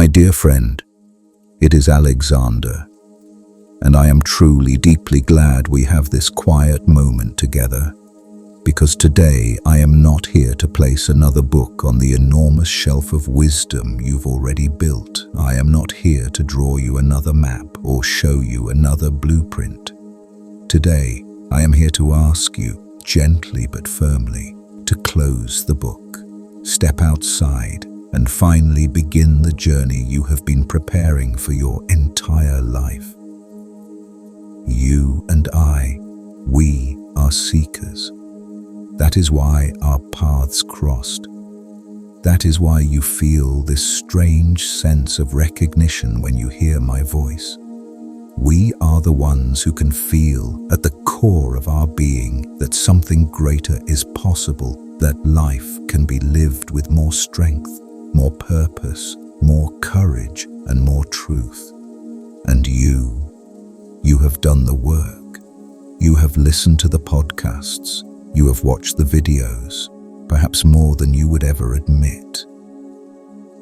My dear friend, it is Alexander, and I am truly deeply glad we have this quiet moment together, because today I am not here to place another book on the enormous shelf of wisdom you've already built. I am not here to draw you another map or show you another blueprint. Today, I am here to ask you, gently but firmly, to close the book, step outside, and finally begin the journey you have been preparing for your entire life. You and I, we are seekers. That is why our paths crossed. That is why you feel this strange sense of recognition when you hear my voice. We are the ones who can feel at the core of our being that something greater is possible, that life can be lived with more strength, more purpose, more courage, and more truth. And you have done the work. You have listened to the podcasts. You have watched the videos, perhaps more than you would ever admit.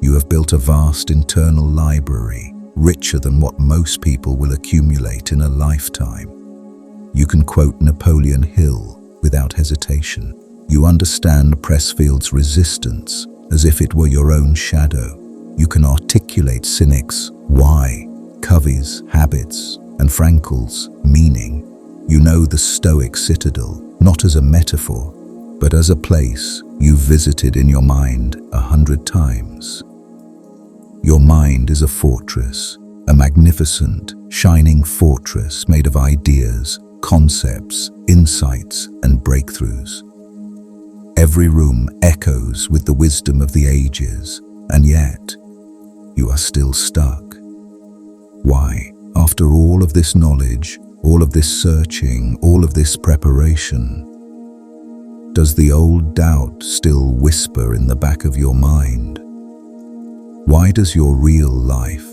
You have built a vast internal library, richer than what most people will accumulate in a lifetime. You can quote Napoleon Hill without hesitation. You understand Pressfield's resistance as if it were your own shadow. You can articulate Cynic's why, Covey's habits, and Frankel's meaning. You know the Stoic citadel, not as a metaphor, but as a place you visited in your mind 100 times. Your mind is a fortress, a magnificent, shining fortress made of ideas, concepts, insights, and breakthroughs. Every room echoes with the wisdom of the ages, and yet you are still stuck. Why, after all of this knowledge, all of this searching, all of this preparation, does the old doubt still whisper in the back of your mind? Why does your real life,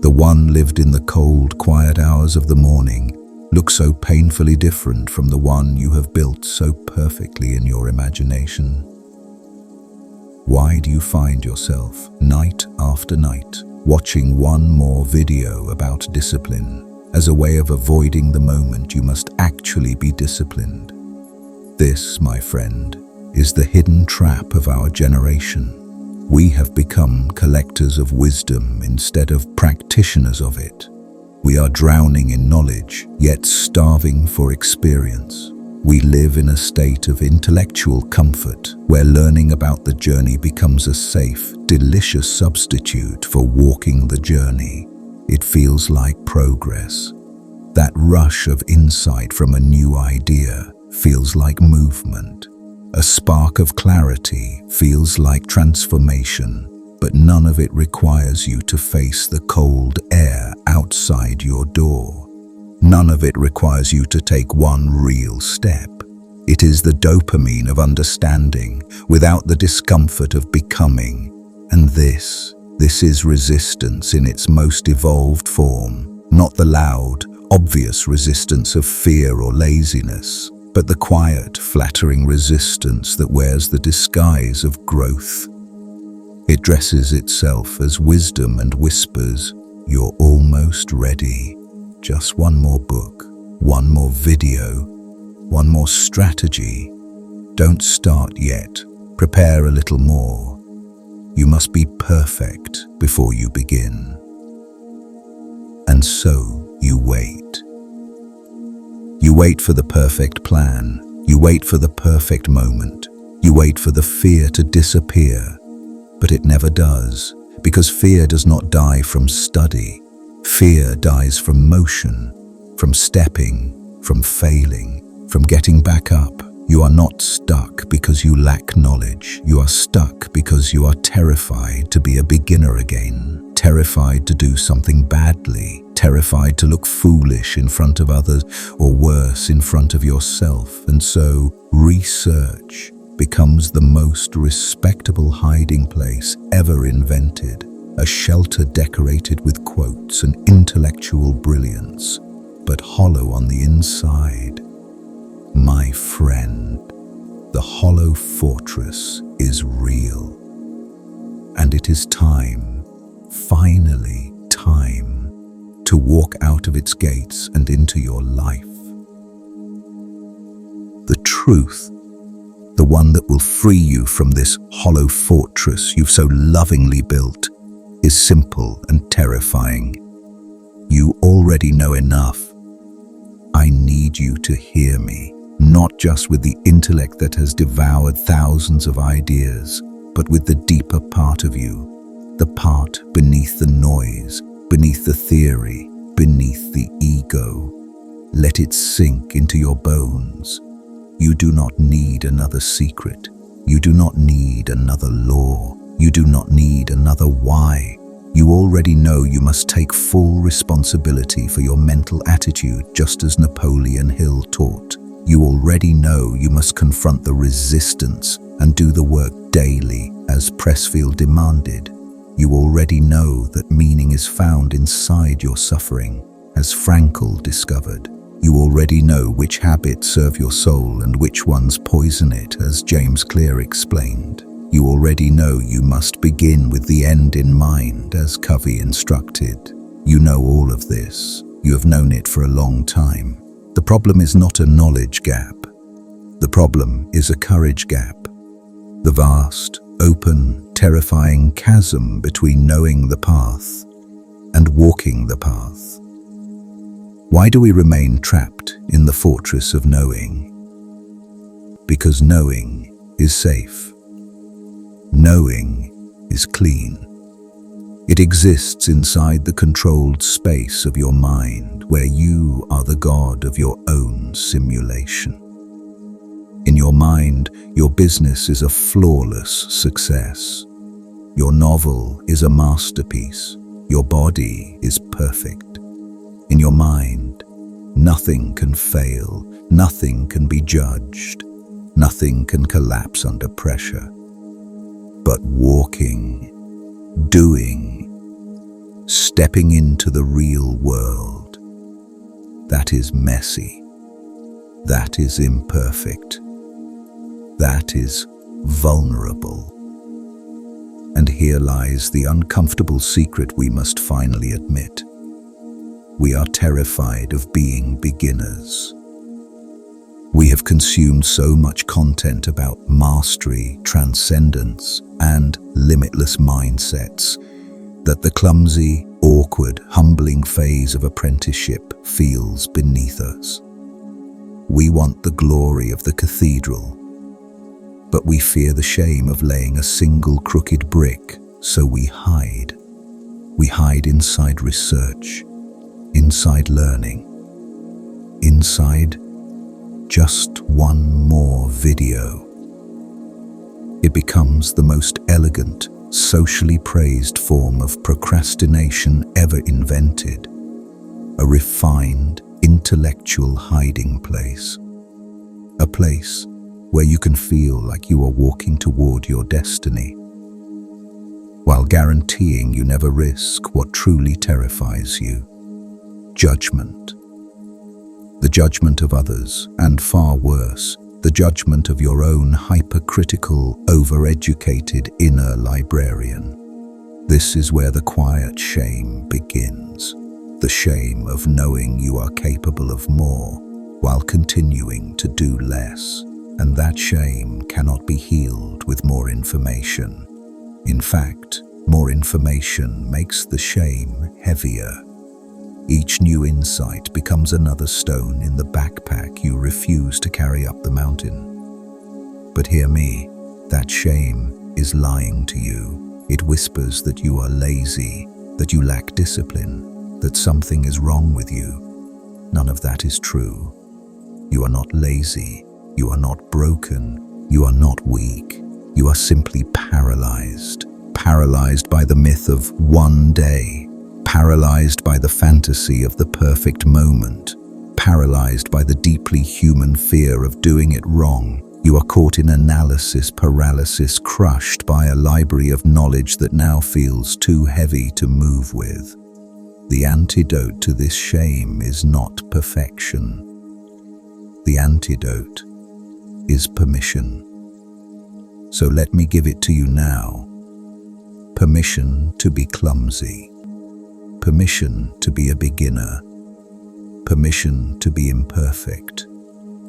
the one lived in the cold, quiet hours of the morning, look so painfully different from the one you have built so perfectly in your imagination? Why do you find yourself, night after night, watching one more video about discipline as a way of avoiding the moment you must actually be disciplined? This, my friend, is the hidden trap of our generation. We have become collectors of wisdom instead of practitioners of it. We are drowning in knowledge, yet starving for experience. We live in a state of intellectual comfort, where learning about the journey becomes a safe, delicious substitute for walking the journey. It feels like progress. That rush of insight from a new idea feels like movement. A spark of clarity feels like transformation. But none of it requires you to face the cold air outside your door. None of it requires you to take one real step. It is the dopamine of understanding without the discomfort of becoming. And this is resistance in its most evolved form, not the loud, obvious resistance of fear or laziness, but the quiet, flattering resistance that wears the disguise of growth. It dresses itself as wisdom and whispers, "You're almost ready. Just one more book, one more video, one more strategy. Don't start yet. Prepare a little more. You must be perfect before you begin." And so you wait. You wait for the perfect plan. You wait for the perfect moment. You wait for the fear to disappear. But it never does, because fear does not die from study. Fear dies from motion, from stepping, from failing, from getting back up. You are not stuck because you lack knowledge. You are stuck because you are terrified to be a beginner again, terrified to do something badly, terrified to look foolish in front of others, or worse, in front of yourself. And so, research becomes the most respectable hiding place ever invented, a shelter decorated with quotes and intellectual brilliance, but hollow on the inside. My friend, the hollow fortress is real, and it is time finally time to walk out of its gates and into your life. The truth, the one that will free you from this hollow fortress you've so lovingly built, is simple and terrifying. You already know enough. I need you to hear me, not just with the intellect that has devoured thousands of ideas, but with the deeper part of you, the part beneath the noise, beneath the theory, beneath the ego. Let it sink into your bones. You do not need another secret. You do not need another law. You do not need another why. You already know you must take full responsibility for your mental attitude, just as Napoleon Hill taught. You already know you must confront the resistance and do the work daily, as Pressfield demanded. You already know that meaning is found inside your suffering, as Frankl discovered. You already know which habits serve your soul and which ones poison it, as James Clear explained. You already know you must begin with the end in mind, as Covey instructed. You know all of this. You have known it for a long time. The problem is not a knowledge gap. The problem is a courage gap. The vast, open, terrifying chasm between knowing the path and walking the path. Why do we remain trapped in the fortress of knowing? Because knowing is safe. Knowing is clean. It exists inside the controlled space of your mind, where you are the god of your own simulation. In your mind, your business is a flawless success. Your novel is a masterpiece. Your body is perfect. In your mind, nothing can fail, nothing can be judged, nothing can collapse under pressure. But walking, doing, stepping into the real world, that is messy, that is imperfect, that is vulnerable. And here lies the uncomfortable secret we must finally admit. We are terrified of being beginners. We have consumed so much content about mastery, transcendence, and limitless mindsets that the clumsy, awkward, humbling phase of apprenticeship feels beneath us. We want the glory of the cathedral, but we fear the shame of laying a single crooked brick, so we hide. We hide inside research, inside learning, inside just one more video. It becomes the most elegant, socially praised form of procrastination ever invented, a refined, intellectual hiding place, a place where you can feel like you are walking toward your destiny, while guaranteeing you never risk what truly terrifies you: judgment. The judgment of others, and far worse, the judgment of your own hypercritical, overeducated inner librarian. This is where the quiet shame begins. The shame of knowing you are capable of more while continuing to do less. And that shame cannot be healed with more information. In fact, more information makes the shame heavier. Each new insight becomes another stone in the backpack you refuse to carry up the mountain. But hear me, that shame is lying to you. It whispers that you are lazy, that you lack discipline, that something is wrong with you. None of that is true. You are not lazy, you are not broken, you are not weak. You are simply paralyzed. Paralyzed by the myth of one day. Paralyzed by the fantasy of the perfect moment, paralyzed by the deeply human fear of doing it wrong. You are caught in analysis paralysis, crushed by a library of knowledge that now feels too heavy to move with. The antidote to this shame is not perfection. The antidote is permission. So let me give it to you now. Permission to be clumsy. Permission to be a beginner. Permission to be imperfect.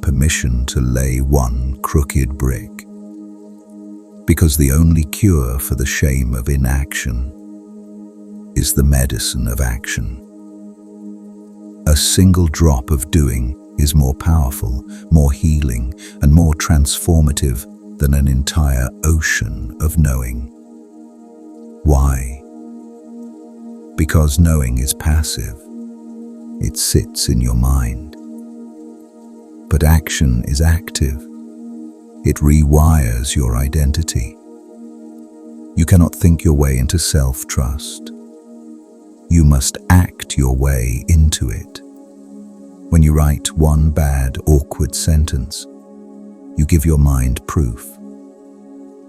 Permission to lay one crooked brick. Because the only cure for the shame of inaction is the medicine of action. A single drop of doing is more powerful, more healing, and more transformative than an entire ocean of knowing. Why? Because knowing is passive. It sits in your mind. But action is active. It rewires your identity. You cannot think your way into self-trust. You must act your way into it. When you write one bad, awkward sentence, you give your mind proof.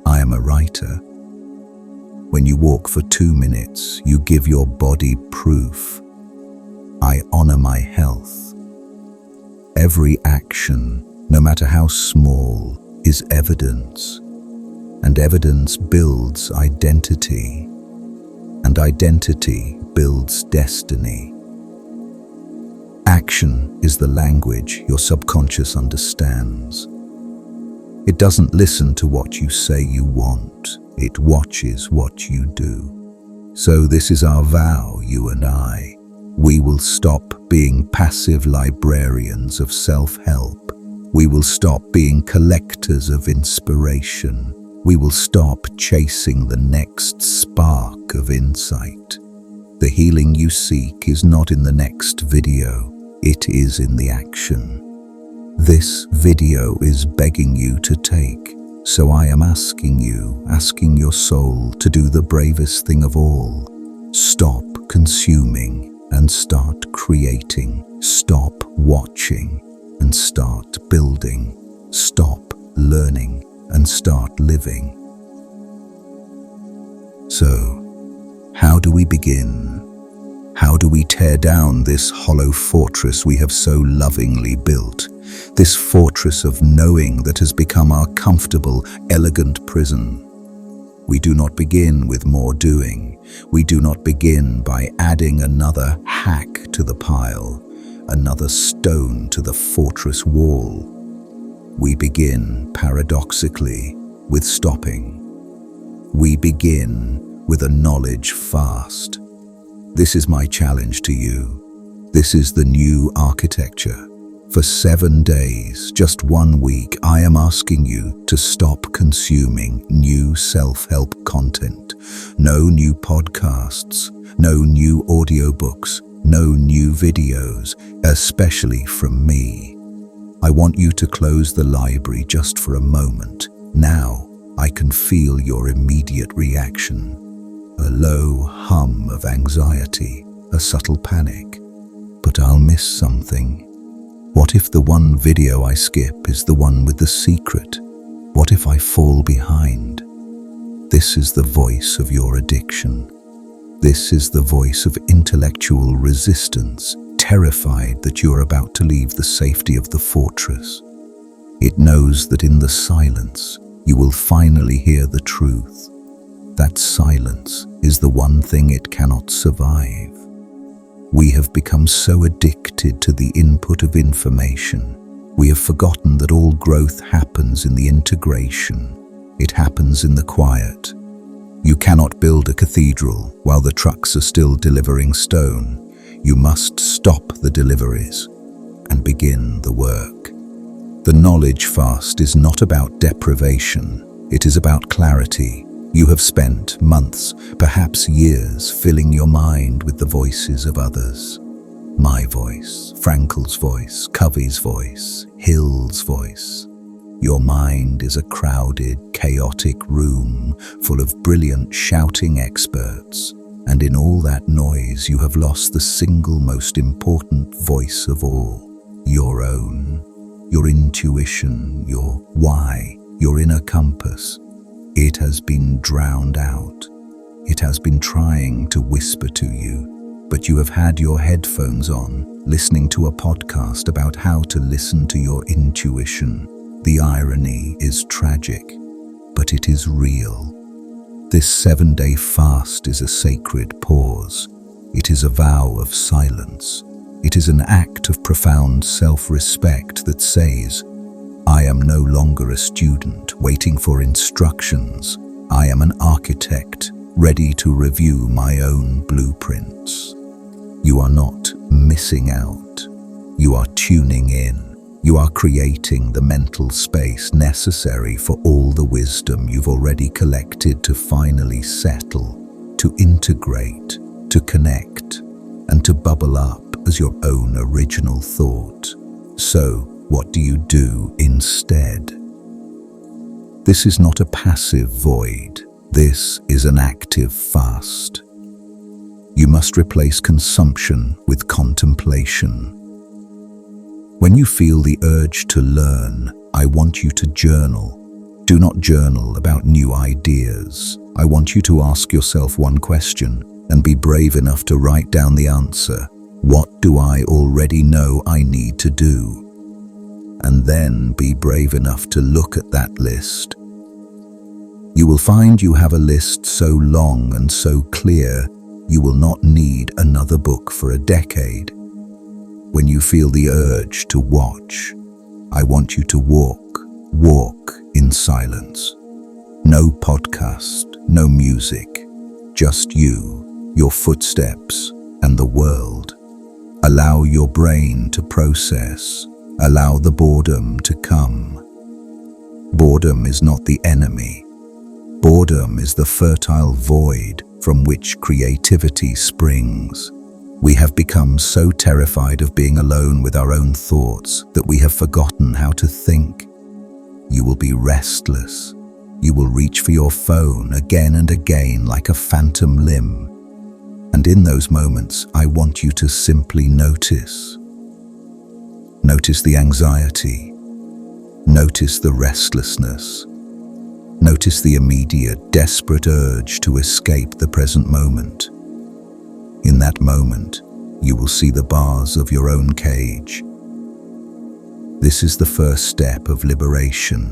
I am a writer. When you walk for 2 minutes, you give your body proof. I honor my health. Every action, no matter how small, is evidence. And evidence builds identity. And identity builds destiny. Action is the language your subconscious understands. It doesn't listen to what you say you want. It watches what you do. So this is our vow, you and I. We will stop being passive librarians of self-help. We will stop being collectors of inspiration. We will stop chasing the next spark of insight. The healing you seek is not in the next video. It is in the action. This video is begging you to take. So I am asking your soul to do the bravest thing of all. Stop consuming and start creating. Stop watching and start building. Stop learning and start living. So, how do we begin? How do we tear down this hollow fortress we have so lovingly built? This fortress of knowing that has become our comfortable, elegant prison. We do not begin with more doing. We do not begin by adding another hack to the pile, another stone to the fortress wall. We begin, paradoxically, with stopping. We begin with a knowledge fast. This is my challenge to you. This is the new architecture. For 7 days, just 1 week, I am asking you to stop consuming new self-help content. No new podcasts, no new audiobooks, no new videos, especially from me. I want you to close the library just for a moment. Now, I can feel your immediate reaction. A low hum of anxiety, a subtle panic. But I'll miss something. What if the one video I skip is the one with the secret? What if I fall behind? This is the voice of your addiction. This is the voice of intellectual resistance, terrified that you are about to leave the safety of the fortress. It knows that in the silence, you will finally hear the truth. That silence is the one thing it cannot survive. We have become so addicted to the input of information. We have forgotten that all growth happens in the integration. It happens in the quiet. You cannot build a cathedral while the trucks are still delivering stone. You must stop the deliveries and begin the work. The knowledge fast is not about deprivation. It is about clarity. You have spent months, perhaps years, filling your mind with the voices of others. My voice, Frankel's voice, Covey's voice, Hill's voice. Your mind is a crowded, chaotic room full of brilliant, shouting experts. And in all that noise, you have lost the single most important voice of all, your own. Your intuition, your why, your inner compass. It has been drowned out. It has been trying to whisper to you, but you have had your headphones on, listening to a podcast about how to listen to your intuition. The irony is tragic, but it is real. This 7-day fast is a sacred pause. It is a vow of silence. It is an act of profound self-respect that says, I am no longer a student waiting for instructions. I am an architect ready to review my own blueprints. You are not missing out. You are tuning in. You are creating the mental space necessary for all the wisdom you've already collected to finally settle, to integrate, to connect, and to bubble up as your own original thought. So, what do you do instead? This is not a passive void. This is an active fast. You must replace consumption with contemplation. When you feel the urge to learn, I want you to journal. Do not journal about new ideas. I want you to ask yourself one question and be brave enough to write down the answer. What do I already know I need to do? And then be brave enough to look at that list. You will find you have a list so long and so clear, you will not need another book for a decade. When you feel the urge to watch, I want you to walk in silence. No podcast, no music, just you, your footsteps, and the world. Allow your brain to process. Allow the boredom to come. Boredom is not the enemy. Boredom is the fertile void from which creativity springs. We have become so terrified of being alone with our own thoughts that we have forgotten how to think. You will be restless. You will reach for your phone again and again like a phantom limb. And in those moments, I want you to simply notice. Notice the anxiety. Notice the restlessness. Notice the immediate, desperate urge to escape the present moment. In that moment, you will see the bars of your own cage. This is the first step of liberation.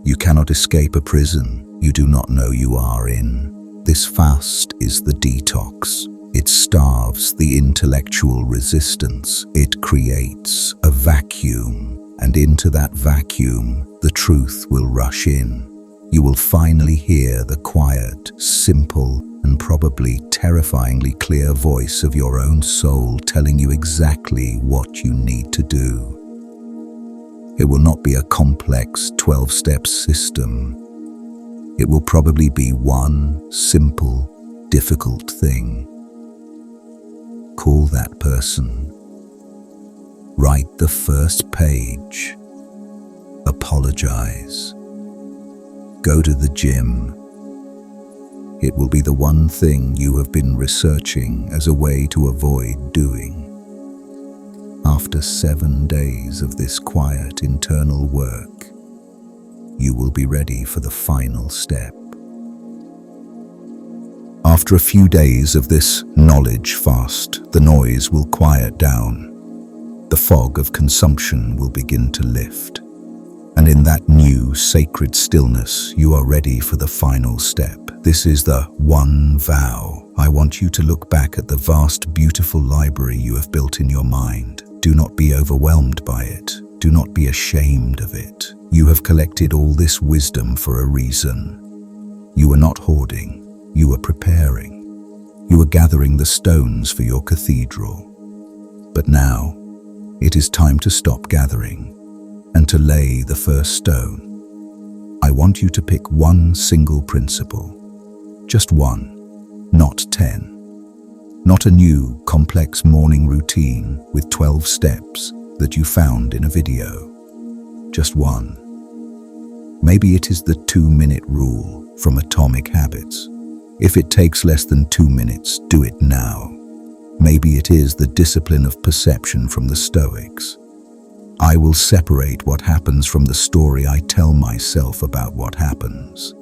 You cannot escape a prison you do not know you are in. This fast is the detox. It starves the intellectual resistance. It creates a vacuum, and into that vacuum, the truth will rush in. You will finally hear the quiet, simple, and probably terrifyingly clear voice of your own soul telling you exactly what you need to do. It will not be a complex 12-step system. It will probably be one simple, difficult thing. Call that person. Write the first page. Apologize. Go to the gym. It will be the one thing you have been researching as a way to avoid doing. After 7 days of this quiet internal work, you will be ready for the final step. After a few days of this knowledge fast, the noise will quiet down. The fog of consumption will begin to lift. And in that new sacred stillness, you are ready for the final step. This is the one vow. I want you to look back at the vast, beautiful library you have built in your mind. Do not be overwhelmed by it. Do not be ashamed of it. You have collected all this wisdom for a reason. You are not hoarding. You are preparing. You are gathering the stones for your cathedral. But now, it is time to stop gathering and to lay the first stone. I want you to pick one single principle. Just one, not 10. Not a new, complex morning routine with 12 steps that you found in a video. Just one. Maybe it is the 2-minute rule from Atomic Habits. If it takes less than 2 minutes, do it now. Maybe it is the discipline of perception from the Stoics. I will separate what happens from the story I tell myself about what happens.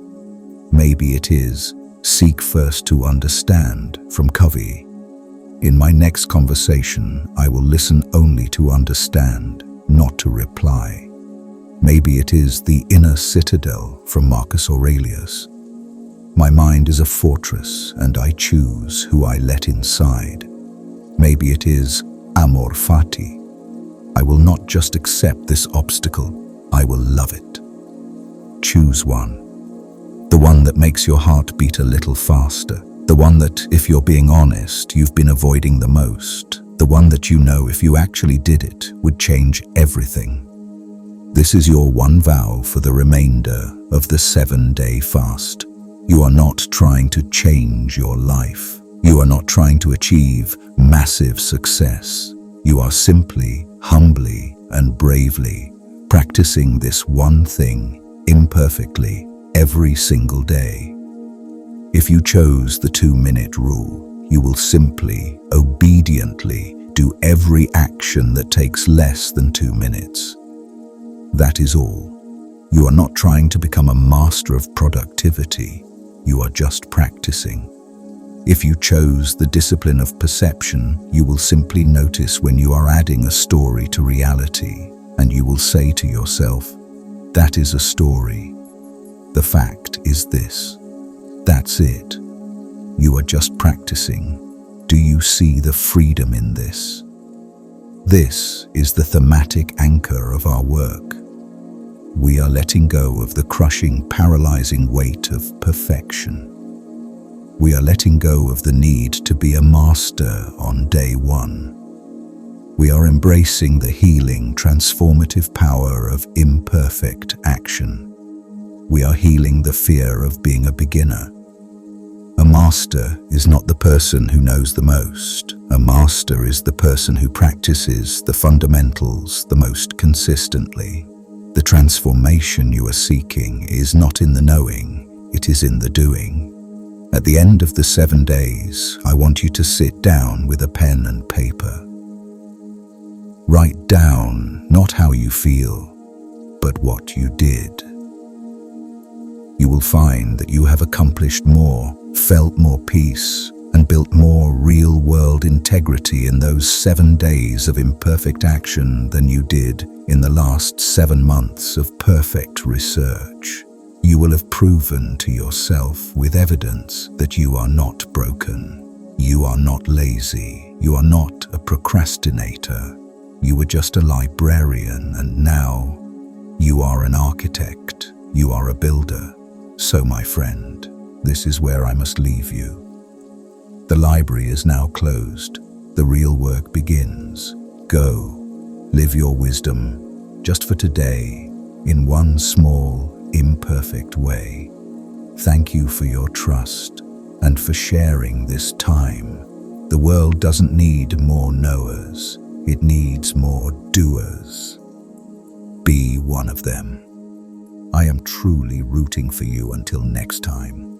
Maybe it is seek first to understand from Covey. In my next conversation, I will listen only to understand, not to reply. Maybe it is the inner citadel from Marcus Aurelius. My mind is a fortress, and I choose who I let inside. Maybe it is amor fati. I will not just accept this obstacle, I will love it. Choose one. The one that makes your heart beat a little faster. The one that, if you're being honest, you've been avoiding the most. The one that you know, if you actually did it, would change everything. This is your one vow for the remainder of the 7-day fast. You are not trying to change your life. You are not trying to achieve massive success. You are simply, humbly, and bravely practicing this one thing imperfectly every single day. If you chose the 2-minute rule, you will simply, obediently do every action that takes less than 2 minutes. That is all. You are not trying to become a master of productivity. You are just practicing. If you chose the discipline of perception, you will simply notice when you are adding a story to reality, and you will say to yourself, "That is a story. The fact is this." That's it. You are just practicing. Do you see the freedom in this? This is the thematic anchor of our work. We are letting go of the crushing, paralyzing weight of perfection. We are letting go of the need to be a master on day one. We are embracing the healing, transformative power of imperfect action. We are healing the fear of being a beginner. A master is not the person who knows the most. A master is the person who practices the fundamentals the most consistently. The transformation you are seeking is not in the knowing, it is in the doing. At the end of the 7 days, I want you to sit down with a pen and paper. Write down not how you feel, but what you did. You will find that you have accomplished more, felt more peace, and built more real-world integrity in those 7 days of imperfect action than you did in the last 7 months of perfect research. You will have proven to yourself with evidence that you are not broken. You are not lazy. You are not a procrastinator. You were just a librarian, and now you are an architect. You are a builder. So, my friend, this is where I must leave you. The library is now closed. The real work begins. Go, live your wisdom, just for today, in one small, imperfect way. Thank you for your trust and for sharing this time. The world doesn't need more knowers. It needs more doers. Be one of them. I am truly rooting for you until next time.